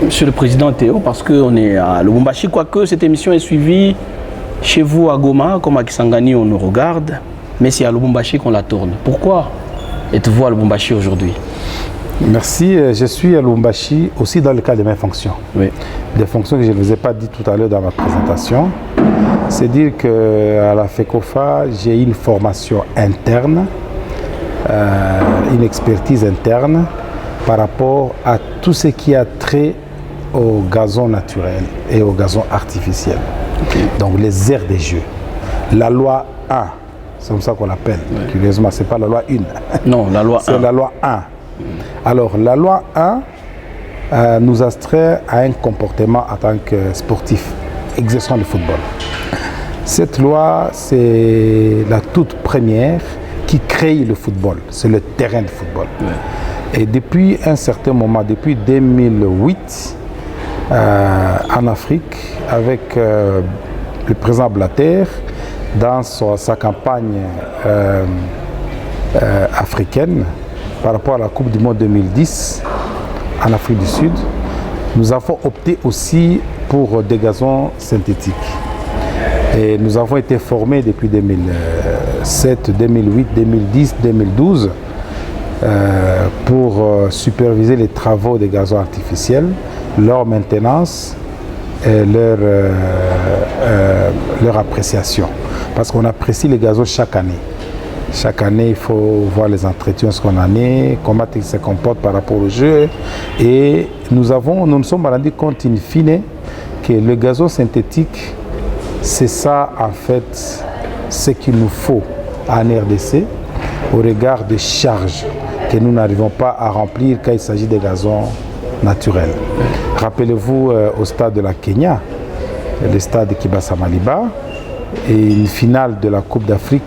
Monsieur le Président Théo, parce qu'on est à Lubumbashi, quoique cette émission est suivie chez vous à Goma, comme à Kisangani, on nous regarde, mais c'est à Lubumbashi qu'on la tourne. Pourquoi êtes-vous à Lubumbashi aujourd'hui? Merci, je suis à Lubumbashi aussi dans le cadre de mes fonctions. Oui. Des fonctions que je ne vous ai pas dit tout à l'heure dans ma présentation. C'est dire qu'à la FECOFA, j'ai une formation interne, une expertise interne par rapport à tout ce qui a trait au gazon naturel et au gazon artificiel. Okay. Donc les aires des jeux. La loi 1, c'est comme ça qu'on l'appelle. Oui. Curieusement, ce n'est pas la loi 1. Non, la loi 1. C'est la loi 1. Alors, la loi 1 nous astreint à un comportement en tant que sportif exerçant le football. Cette loi, c'est la toute première qui crée le football. C'est le terrain de football. Ouais. Et depuis un certain moment, depuis 2008, en Afrique, avec le président Blatter, dans sa campagne africaine, par rapport à la Coupe du Monde 2010 en Afrique du Sud, nous avons opté aussi pour des gazons synthétiques. Et nous avons été formés depuis 2007, 2008, 2010, 2012 pour superviser les travaux des gazons artificiels, leur maintenance et leur appréciation. Parce qu'on apprécie les gazons chaque année. Chaque année, il faut voir les entretiens qu'on en est, comment ils se comportent par rapport au jeu. Et nous nous sommes rendus compte in fine que le gazon synthétique, c'est ça en fait ce qu'il nous faut en RDC au regard des charges que nous n'arrivons pas à remplir quand il s'agit des gazons naturels. Rappelez-vous au stade de la Kenya, le stade de Kibasa Maliba, et une finale de la Coupe d'Afrique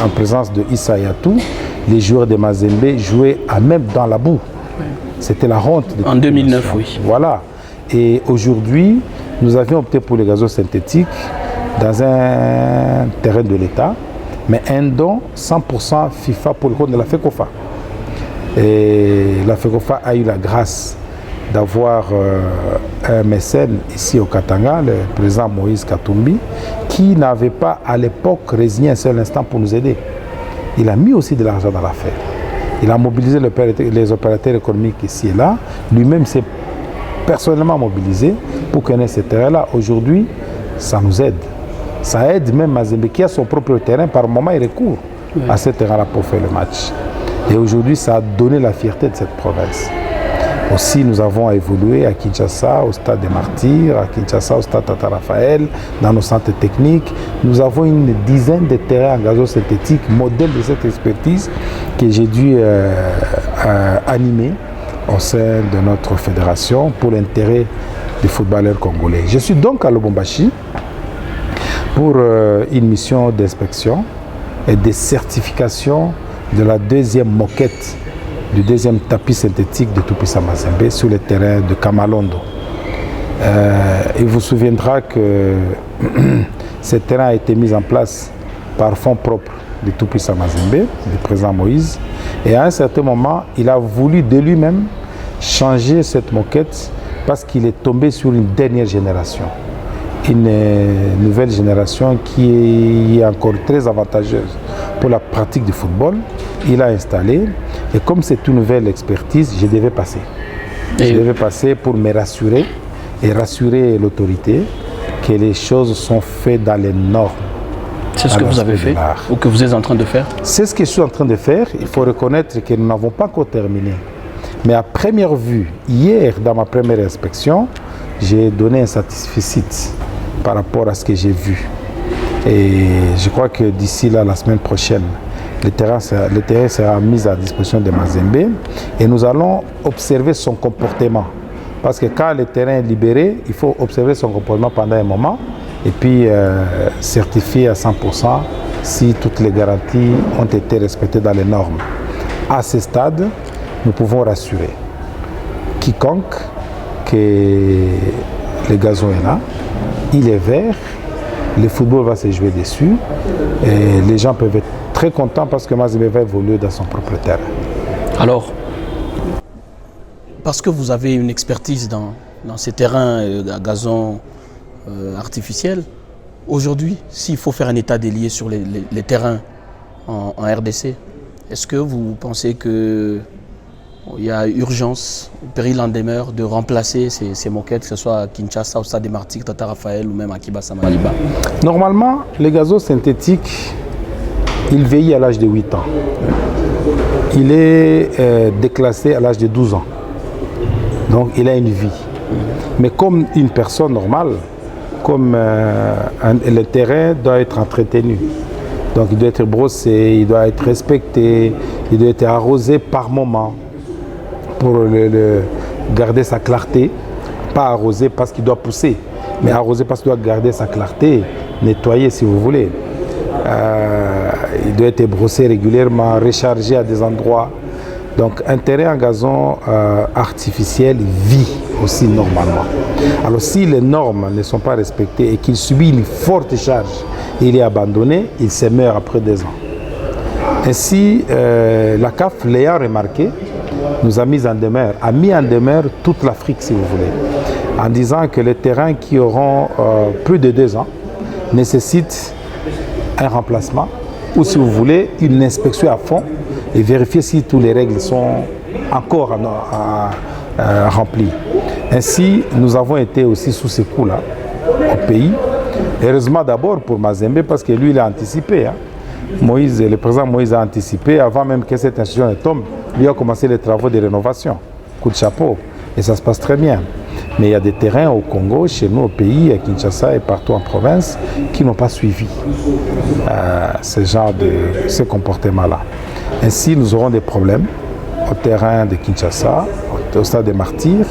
en présence de Issa Yatou, les joueurs de Mazembe jouaient même dans la boue. C'était la honte. En 2009, oui. Voilà. Et aujourd'hui, nous avions opté pour les gazons synthétiques dans un terrain de l'État, mais un don 100% FIFA pour le compte de la FECOFA. Et la FECOFA a eu la grâce d'avoir un mécène ici au Katanga, le président Moïse Katumbi, qui n'avait pas à l'époque résigné un seul instant pour nous aider. Il a mis aussi de l'argent dans l'affaire. Il a mobilisé les opérateurs économiques ici et là. Lui-même s'est personnellement mobilisé pour connaître ce terrain-là. Aujourd'hui, ça nous aide. Ça aide même Mazembe qui a son propre terrain. Par moment, il recourt à ce terrain-là pour faire le match. Et aujourd'hui, ça a donné la fierté de cette province. Aussi, nous avons évolué à Kinshasa, au stade des Martyrs, à Kinshasa, au stade Tata Raphaël, dans nos centres techniques. Nous avons une dizaine de terrains en gazon synthétique, modèle de cette expertise que j'ai dû animer au sein de notre fédération pour l'intérêt des footballeurs congolais. Je suis donc à Lubumbashi pour une mission d'inspection et de certification de la deuxième moquette du deuxième tapis synthétique de Tupisa Mazembe sur le terrain de Kamalondo. Il vous souviendra que ce terrain a été mis en place par fonds propres de Tupisa Mazembe, du président Moïse, et à un certain moment, il a voulu de lui-même changer cette moquette parce qu'il est tombé sur une dernière génération, une nouvelle génération qui est encore très avantageuse pour la pratique du football. Il a installé, et comme c'est une nouvelle expertise, je devais passer. Je devais passer pour me rassurer et rassurer l'autorité que les choses sont faites dans les normes. C'est ce que vous avez fait ou que vous êtes en train de faire? C'est ce que je suis en train de faire. Il faut reconnaître que nous n'avons pas encore terminé. Mais à première vue, hier, dans ma première inspection, j'ai donné un satisfecit par rapport à ce que j'ai vu. Et je crois que d'ici là, la semaine prochaine, le terrain sera mis à disposition de Mazembe et nous allons observer son comportement. Parce que quand le terrain est libéré, il faut observer son comportement pendant un moment et puis certifier à 100% si toutes les garanties ont été respectées dans les normes. À ce stade, nous pouvons rassurer quiconque que le gazon est là, il est vert, le football va se jouer dessus et les gens peuvent être très contents parce que Mazembe va évoluer dans son propre terrain. Alors, parce que vous avez une expertise dans dans ces terrains à gazon artificiel. Aujourd'hui, s'il faut faire un état des lieux sur les terrains en RDC, est-ce que vous pensez qu'il y a urgence, péril en demeure, de remplacer ces moquettes, que ce soit à Kinshasa, au Stade des Martyrs, Tata Raphaël ou même à Kibasa Maliba? Normalement, les gazons synthétiques, ils vieillissent à l'âge de 8 ans. Il est déclassé à l'âge de 12 ans. Donc il a une vie. Mais comme une personne normale, comme le terrain doit être entretenu. Donc il doit être brossé, il doit être respecté, il doit être arrosé par moment pour garder sa clarté. Pas arrosé parce qu'il doit pousser, mais arrosé parce qu'il doit garder sa clarté, nettoyer si vous voulez. Il doit être brossé régulièrement, rechargé à des endroits. Donc un terrain en gazon artificiel vit aussi normalement. Alors si les normes ne sont pas respectées et qu'il subit une forte charge et il est abandonné, il se meurt après 2 ans. Ainsi, la CAF, l'ayant remarqué, nous a mis en demeure toute l'Afrique si vous voulez, en disant que les terrains qui auront plus de 2 ans nécessitent un remplacement ou si vous voulez une inspection à fond et vérifier si toutes les règles sont encore remplies. Ainsi, nous avons été aussi sous ces coups-là au pays. Heureusement d'abord pour Mazembe parce que lui, il a anticipé. Le président Moïse a anticipé avant même que cette institution ne tombe. Lui a commencé les travaux de rénovation. Coup de chapeau. Et ça se passe très bien. Mais il y a des terrains au Congo, chez nous au pays, à Kinshasa et partout en province, qui n'ont pas suivi ce comportement-là. Ainsi, nous aurons des problèmes au terrain de Kinshasa, au Stade des Martyrs.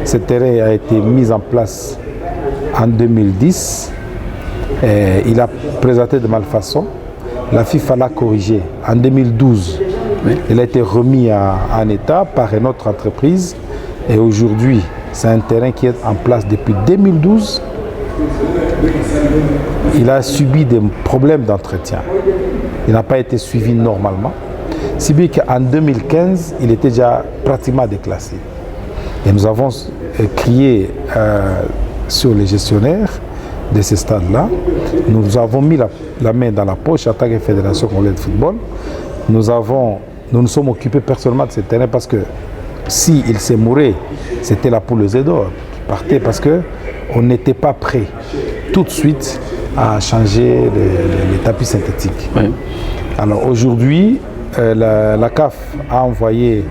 Ce terrain a été mis en place en 2010. Il a présenté de malfaçon. La FIFA l'a corrigé en 2012. Oui. Il a été remis en état par une autre entreprise. Et aujourd'hui, c'est un terrain qui est en place depuis 2012. Il a subi des problèmes d'entretien. Il n'a pas été suivi normalement. Si bien qu'en 2015, il était déjà pratiquement déclassé. Et nous avons crié sur les gestionnaires de ce stade-là. Nous avons mis la main dans la poche en tant que Fédération congolaise de football. Nous nous sommes occupés personnellement de ce terrain parce que s'il s'est mouru, c'était la poule aux œufs d'or qui partait parce qu'on n'était pas prêt tout de suite à changer les tapis synthétiques. Oui. Alors aujourd'hui, la CAF a envoyé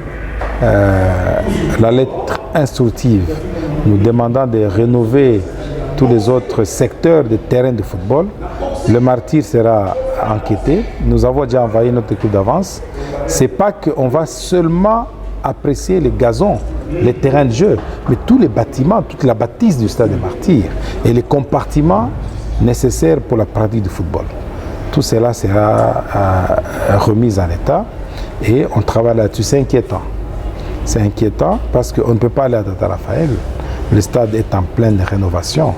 la lettre instructive nous demandant de rénover tous les autres secteurs de terrain de football. Le Martyr sera enquêté. Nous avons déjà envoyé notre équipe d'avance. Ce n'est pas qu'on va seulement apprécier les gazons, les terrains de jeu, mais tous les bâtiments, toute la bâtisse du Stade des Martyrs et les compartiments nécessaires pour la pratique du football. Tout cela sera remis en état et on travaille là-dessus. C'est inquiétant. C'est inquiétant parce qu'on ne peut pas aller à Tata Raphaël. Le stade est en pleine rénovation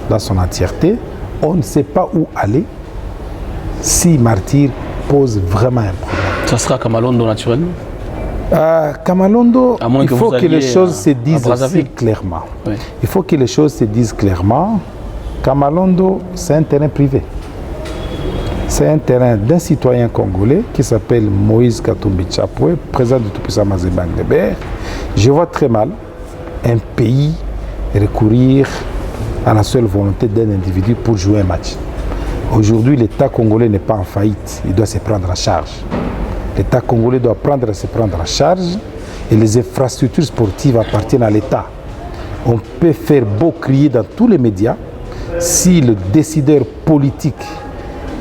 dans son entièreté. On ne sait pas où aller si Martyr pose vraiment un problème. Ça sera Kamalondo naturellement? Kamalondo, il faut que les choses se disent aussi clairement. Oui. Il faut que les choses se disent clairement. Kamalondo, c'est un terrain privé. C'est un terrain d'un citoyen congolais qui s'appelle Moïse Katumbi Chapwe, président du tout-puissant Mazembe Ngbert. Je vois très mal un pays recourir à la seule volonté d'un individu pour jouer un match. Aujourd'hui, l'État congolais n'est pas en faillite, il doit se prendre en charge. L'État congolais doit se prendre en charge et les infrastructures sportives appartiennent à l'État. On peut faire beau crier dans tous les médias, si le décideur politique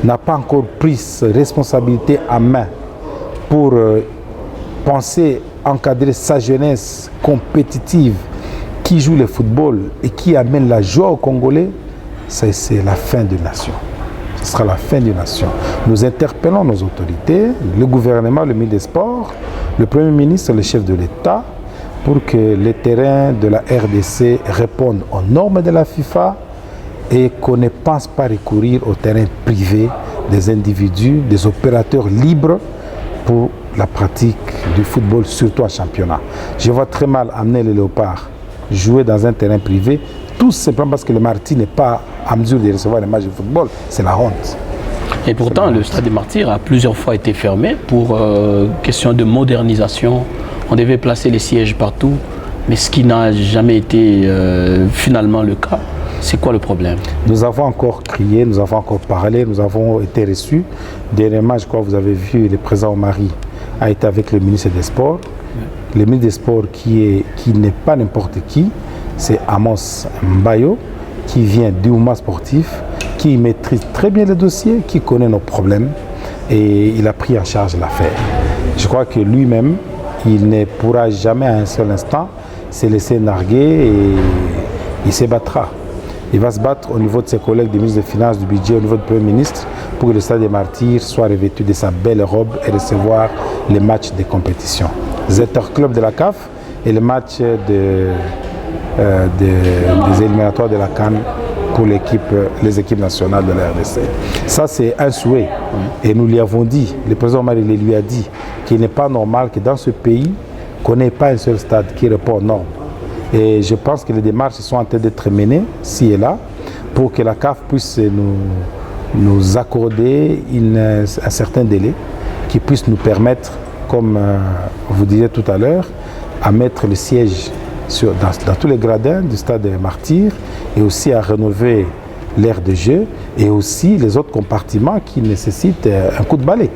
n'a pas encore pris ses responsabilités en main pour penser encadrer sa jeunesse compétitive qui joue le football et qui amène la joie aux Congolais, c'est la fin d'une nation. Ce sera la fin d'une nation. Nous interpellons nos autorités, le gouvernement, le ministre des Sports, le Premier ministre, le chef de l'État, pour que les terrains de la RDC répondent aux normes de la FIFA et qu'on ne pense pas recourir aux terrains privés des individus, des opérateurs libres pour la pratique du football, surtout en championnat. Je vois très mal amener les léopards jouer dans un terrain privé, tout simplement parce que le Martyrs n'est pas en mesure de recevoir les matchs de football. C'est la honte. Et pourtant, le stade des Martyrs a plusieurs fois été fermé pour question de modernisation. On devait placer les sièges partout, mais ce qui n'a jamais été finalement le cas. C'est quoi le problème? Nous avons encore crié, nous avons encore parlé, nous avons été reçus. Dernièrement, je crois que vous avez vu, le président Omari a été avec le ministre des Sports. Le ministre des Sports qui n'est pas n'importe qui, c'est Amos Mbayo, qui vient du mouvement sportif, qui maîtrise très bien le dossier, qui connaît nos problèmes et il a pris en charge l'affaire. Je crois que lui-même, il ne pourra jamais à un seul instant se laisser narguer et il se battra. Il va se battre au niveau de ses collègues du ministre des Finances, du Budget, au niveau du Premier ministre, pour que le stade des Martyrs soit revêtu de sa belle robe et recevoir les matchs de compétition. Zetter Club de la CAF et le match des éliminatoires de la CAN pour les équipes nationales de la RDC. Ça, c'est un souhait. Et nous lui avons dit, le président Omar lui a dit qu'il n'est pas normal que dans ce pays, qu'on n'ait pas un seul stade qui répond aux normes. Et je pense que les démarches sont en train d'être menées, ci et là, pour que la CAF puisse nous accorder un certain délai qui puisse nous permettre, comme vous disiez tout à l'heure, à mettre le siège dans tous les gradins du stade des Martyrs et aussi à rénover l'aire de jeu et aussi les autres compartiments qui nécessitent un coup de balai.